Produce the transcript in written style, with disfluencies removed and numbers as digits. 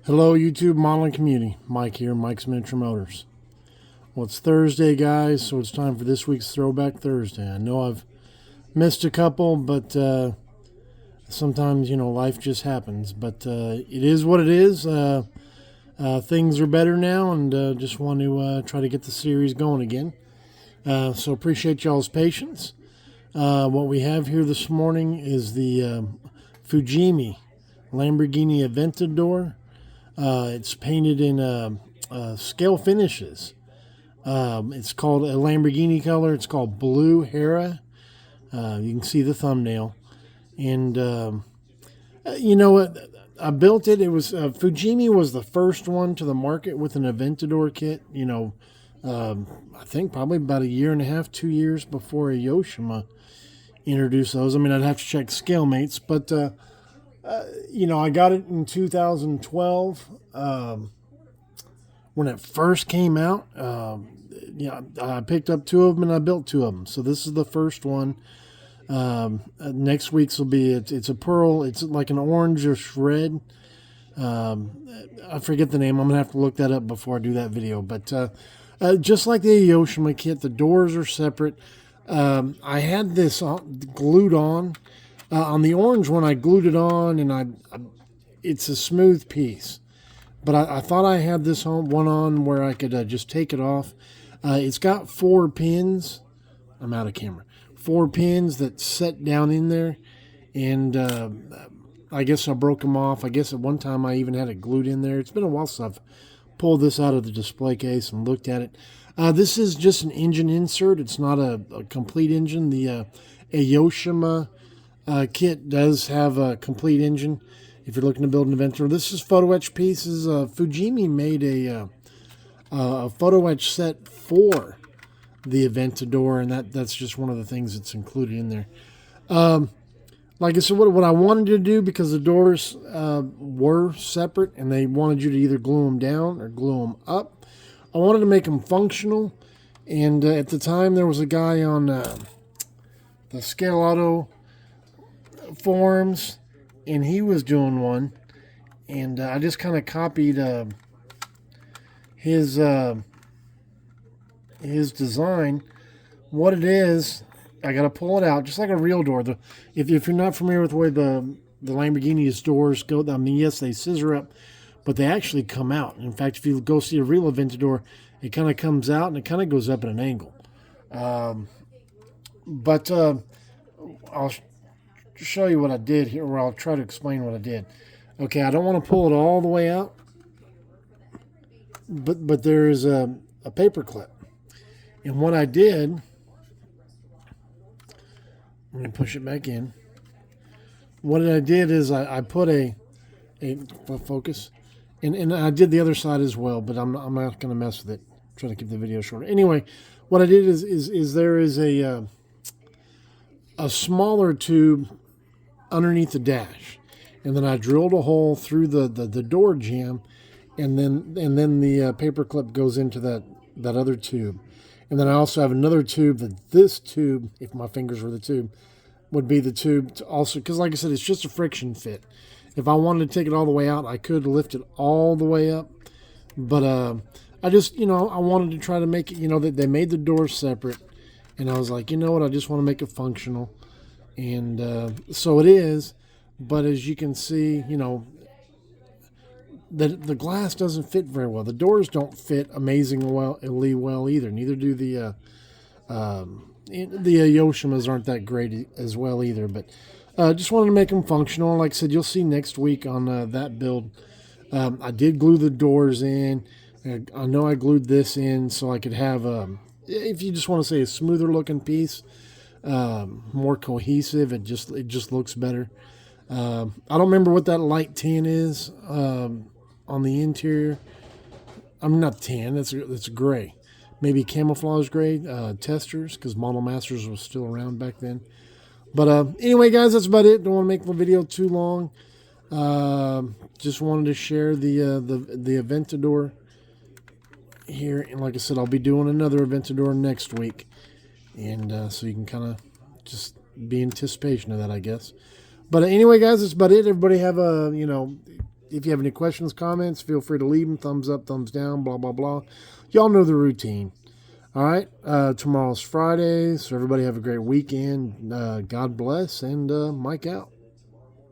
Hello, YouTube modeling community. Mike here, Mike's Miniature Motors. Well, it's Thursday, guys, so it's time for this week's Throwback Thursday. I know I've missed a couple, but sometimes, life just happens. But it is what it is. Things are better now, and just want to try to get the series going again. So appreciate y'all's patience. What we have here this morning is the Fujimi Lamborghini Aventador. It's painted in scale finishes. It's called a Lamborghini color. It's called Blu Hera. You can see the thumbnail. And you know what? I built it. It was Fujimi was the first one to the market with an Aventador kit. I think probably about a year and a half, 2 years before a Yoshima introduced those. I mean, I'd have to check scale mates, but I got it in 2012 when it first came out. I picked up two of them and I built two of them. So this is the first one. Next week's will be it's a pearl. It's like an orangish red. I forget the name. I'm gonna have to look that up before I do that video. But just like the Yoshima kit, the doors are separate. I had this glued on. On the orange one, I glued it on, and it's a smooth piece. But I thought I had this one on where I could just take it off. It's got 4 pins. I'm out of camera. 4 pins that set down in there, and I guess I broke them off. I guess at one time I even had it glued in there. It's been a while since I've pulled this out of the display case and looked at it. This is just an engine insert. It's not a complete engine. The Yoshima kit does have a complete engine if you're looking to build an Aventador. This is photo etch pieces. Fujimi made a photo etch set for the Aventador, and that's just one of the things that's included in there. Like I said, what I wanted to do, because the doors were separate and they wanted you to either glue them down or glue them up, I wanted to make them functional. And at the time there was a guy on the Scale Auto forums, and he was doing one, and I just kind of copied his design. What it is, I got to pull it out just like a real door. If you're not familiar with the way the Lamborghini's doors go, I mean, yes, they scissor up, but they actually come out. In fact, if you go see a real Aventador, it kind of comes out and it kind of goes up at an angle. But I'll show you what I did here, or I'll try to explain what I did. Okay, I don't want to pull it all the way out, but there is a paper clip. And what I did, I'm going to push it back in. What I did is I put a focus, and I did the other side as well, but I'm not going to mess with it. I'm trying to keep the video shorter. Anyway, what I did is there is a smaller tube underneath the dash, and then I drilled a hole through the door jamb, and then the paper clip goes into that other tube. And then I also have another tube this tube, if my fingers were the tube, would be the tube to also, because like I said, it's just a friction fit. If I wanted to take it all the way out, I could lift it all the way up. But I just, I wanted to try to make it, that they made the doors separate. And I was like, you know what, I just want to make it functional. And so it is. But as you can see, the glass doesn't fit very well. The doors don't fit amazingly well either. Neither do the Yoshimas aren't that great as well either. But just wanted to make them functional. Like I said, you'll see next week on that build. I did glue the doors in. I know I glued this in so I could have, if you just want to say a smoother looking piece, more cohesive. It just looks better. I don't remember what that light tan is on the interior. I'm not tan. That's gray. Maybe camouflage gray testers, because Model Masters was still around back then. But anyway, guys, that's about it. Don't want to make the video too long. Just wanted to share the Aventador here, and like I said, I'll be doing another Aventador next week, and so you can kind of just be in anticipation of that, I guess. But anyway, guys, that's about it. Everybody have a if you have any questions, comments, feel free to leave them. Thumbs up, thumbs down, blah, blah, blah. Y'all know the routine. All right. Tomorrow's Friday, so everybody have a great weekend. God bless, and Mike out.